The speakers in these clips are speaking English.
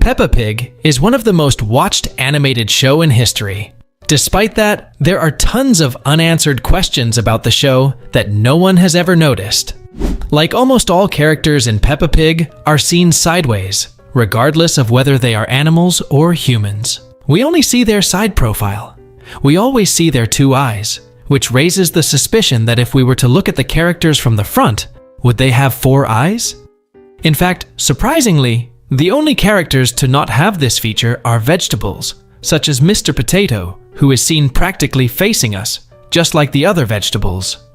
Peppa Pig is one of the most watched animated shows in history. Despite that, there are tons of unanswered questions about the show that no one has ever noticed. Like almost all characters in Peppa Pig are seen sideways, regardless of whether they are animals or humans. We only see their side profile. We always see their two eyes, which raises the suspicion that if we were to look at the characters from the front, would they have 4 eyes? In fact, surprisingly, the only characters to not have this feature are vegetables, such as Mr. Potato, who is seen practically facing us, just like the other vegetables.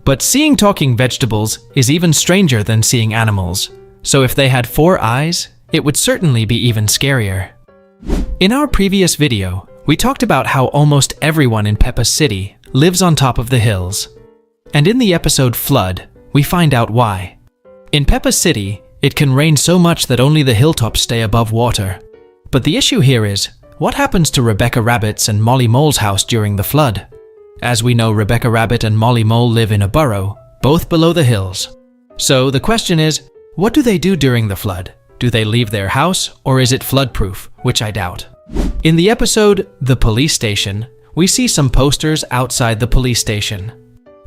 But seeing talking vegetables is even stranger than seeing animals, so if they had 4 eyes, it would certainly be even scarier. In our previous video, we talked about how almost everyone in Peppa's city lives on top of the hills. And in the episode Flood, we find out why. In Peppa's city, it can rain so much that only the hilltops stay above water. But the issue here is, what happens to Rebecca Rabbit's and Molly Mole's house during the flood? As we know, Rebecca Rabbit and Molly Mole live in a burrow, both below the hills. So the question is, what do they do during the flood? Do they leave their house, or is it flood-proof, which I doubt? In the episode The Police Station, we see some posters outside the police station.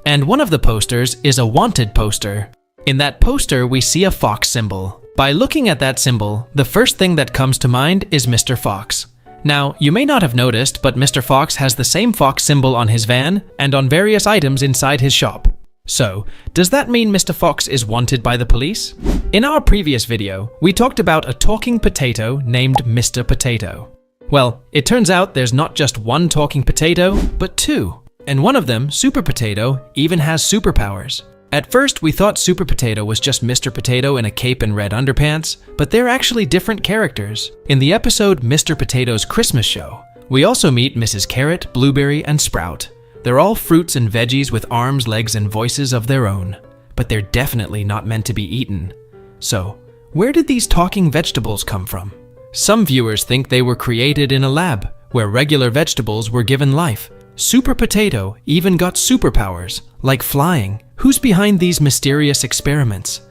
And one of the posters is a wanted poster. In that poster, we see a fox symbol. By looking at that symbol, the first thing that comes to mind is Mr. Fox. Now, you may not have noticed, but Mr. Fox has the same fox symbol on his van and on various items inside his shop. So, does that mean Mr. Fox is wanted by the police? In our previous video, we talked about a talking potato named Mr. Potato. Well, it turns out there's not just one talking potato, but 2. And one of them, Super Potato, even has superpowers. At first, we thought Super Potato was just Mr. Potato in a cape and red underpants, but they're actually different characters. In the episode Mr. Potato's Christmas Show, we also meet Mrs. Carrot, Blueberry, and Sprout. They're all fruits and veggies with arms, legs, and voices of their own, but they're definitely not meant to be eaten. So, where did these talking vegetables come from? Some viewers think they were created in a lab, where regular vegetables were given life. Super Potato even got superpowers, like flying. Who's behind these mysterious experiments?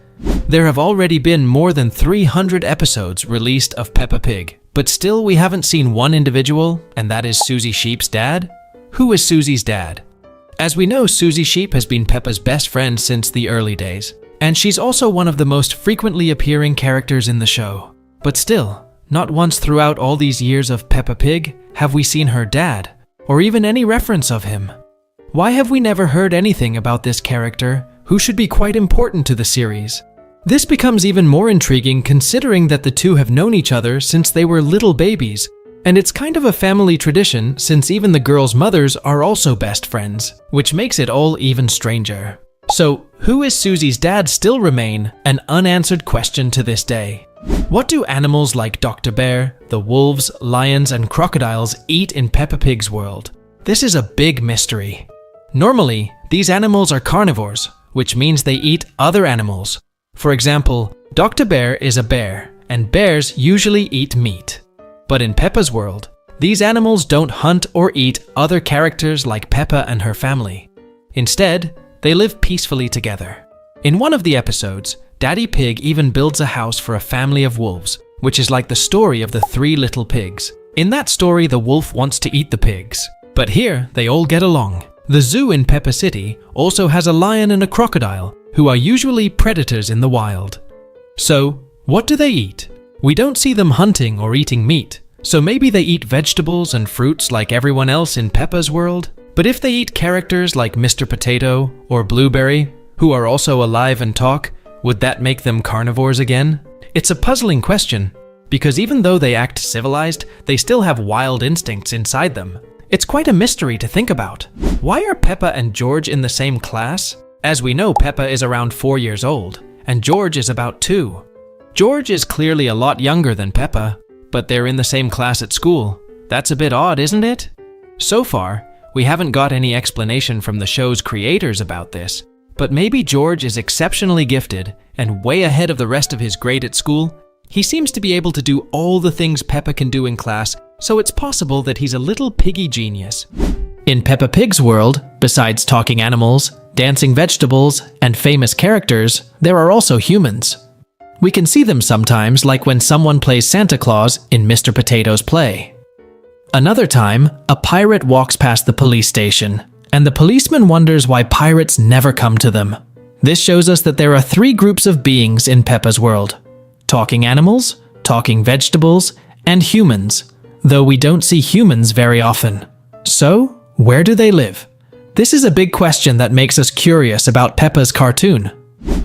There have already been more than 300 episodes released of Peppa Pig, but still we haven't seen one individual, and that is Susie Sheep's dad. Who is Susie's dad? As we know, Susie Sheep has been Peppa's best friend since the early days, and she's also one of the most frequently appearing characters in the show. But still, not once throughout all these years of Peppa Pig have we seen her dad, or even any reference of him. Why have we never heard anything about this character, who should be quite important to the series? This becomes even more intriguing considering that the two have known each other since they were little babies, and it's kind of a family tradition since even the girls' mothers are also best friends, which makes it all even stranger. So, who is Susie's dad still remain an unanswered question to this day. What do animals like Dr. Bear, the wolves, lions, and crocodiles eat in Peppa Pig's world? This is a big mystery. Normally, these animals are carnivores, which means they eat other animals. For example, Dr. Bear is a bear, and bears usually eat meat. But in Peppa's world, these animals don't hunt or eat other characters like Peppa and her family. Instead, they live peacefully together. In one of the episodes, Daddy Pig even builds a house for a family of wolves, which is like the story of the 3 little pigs. In that story, the wolf wants to eat the pigs, but here they all get along. The zoo in Peppa City also has a lion and a crocodile, who are usually predators in the wild. So, what do they eat? We don't see them hunting or eating meat, so maybe they eat vegetables and fruits like everyone else in Peppa's world? But if they eat characters like Mr. Potato or Blueberry, who are also alive and talk, would that make them carnivores again? It's a puzzling question, because even though they act civilized, they still have wild instincts inside them. It's quite a mystery to think about. Why are Peppa and George in the same class? As we know, Peppa is around 4 years old, and George is about 2. George is clearly a lot younger than Peppa, but they're in the same class at school. That's a bit odd, isn't it? So far, we haven't got any explanation from the show's creators about this, but maybe George is exceptionally gifted and way ahead of the rest of his grade at school. He seems to be able to do all the things Peppa can do in class, so it's possible that he's a little piggy genius. In Peppa Pig's world, besides talking animals, dancing vegetables, and famous characters, there are also humans. We can see them sometimes, like when someone plays Santa Claus in Mr. Potato's play. Another time, a pirate walks past the police station, and the policeman wonders why pirates never come to them. This shows us that there are three groups of beings in Peppa's world: talking animals, talking vegetables, and humans, though we don't see humans very often. So, where do they live? This is a big question that makes us curious about Peppa's cartoon.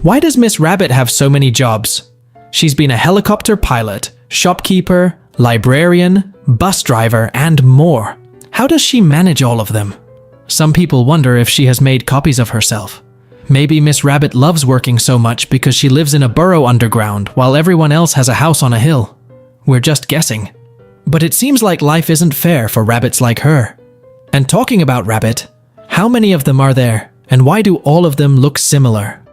Why does Miss Rabbit have so many jobs? She's been a helicopter pilot, shopkeeper, librarian, bus driver, and more. How does she manage all of them? Some people wonder if she has made copies of herself. Maybe Miss Rabbit loves working so much because she lives in a burrow underground while everyone else has a house on a hill. We're just guessing. But it seems like life isn't fair for rabbits like her. And talking about rabbit, how many of them are there, and why do all of them look similar?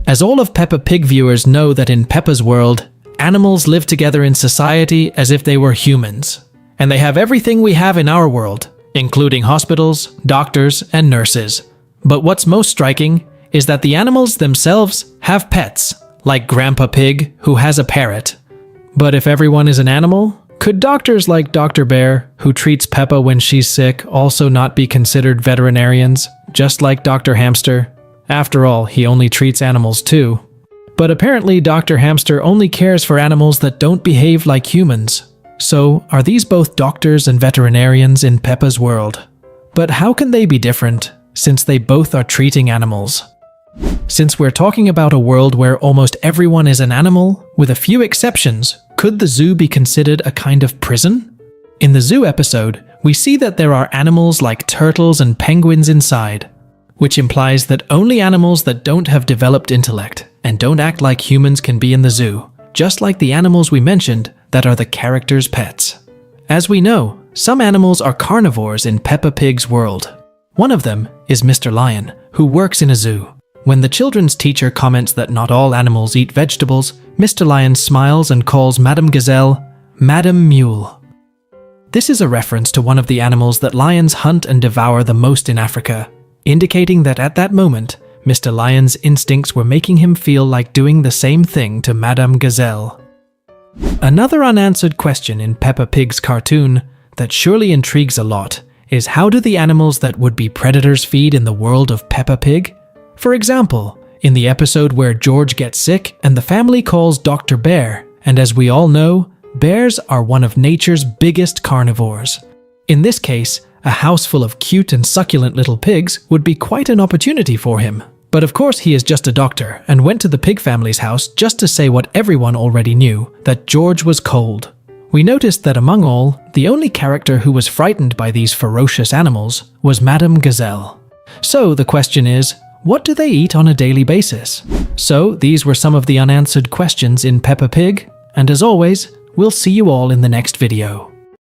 As all of Peppa Pig viewers know that in Peppa's world, animals live together in society as if they were humans. And they have everything we have in our world, including hospitals, doctors, and nurses. But what's most striking is that the animals themselves have pets, like Grandpa Pig, who has a parrot. But if everyone is an animal, could doctors like Dr. Bear, who treats Peppa when she's sick, also not be considered veterinarians, just like Dr. Hamster? After all, he only treats animals too. But apparently Dr. Hamster only cares for animals that don't behave like humans. So, are these both doctors and veterinarians in Peppa's world? But how can they be different, since they both are treating animals? Since we're talking about a world where almost everyone is an animal, with a few exceptions, could the zoo be considered a kind of prison? In the zoo episode, we see that there are animals like turtles and penguins inside, which implies that only animals that don't have developed intellect and don't act like humans can be in the zoo, just like the animals we mentioned that are the characters' pets. As we know, some animals are carnivores in Peppa Pig's world. One of them is Mr. Lion, who works in a zoo. When the children's teacher comments that not all animals eat vegetables, Mr. Lion smiles and calls Madame Gazelle Madame Mule. This is a reference to one of the animals that lions hunt and devour the most in Africa, indicating that at that moment, Mr. Lion's instincts were making him feel like doing the same thing to Madame Gazelle. Another unanswered question in Peppa Pig's cartoon that surely intrigues a lot is, how do the animals that would be predators feed in the world of Peppa Pig? For example, in the episode where George gets sick and the family calls Dr. Bear, and as we all know, bears are one of nature's biggest carnivores. In this case, a house full of cute and succulent little pigs would be quite an opportunity for him. But of course he is just a doctor and went to the pig family's house just to say what everyone already knew, that George was cold. We noticed that among all, the only character who was frightened by these ferocious animals was Madame Gazelle. So the question is, what do they eat on a daily basis? So these were some of the unanswered questions in Peppa Pig, and as always, we'll see you all in the next video.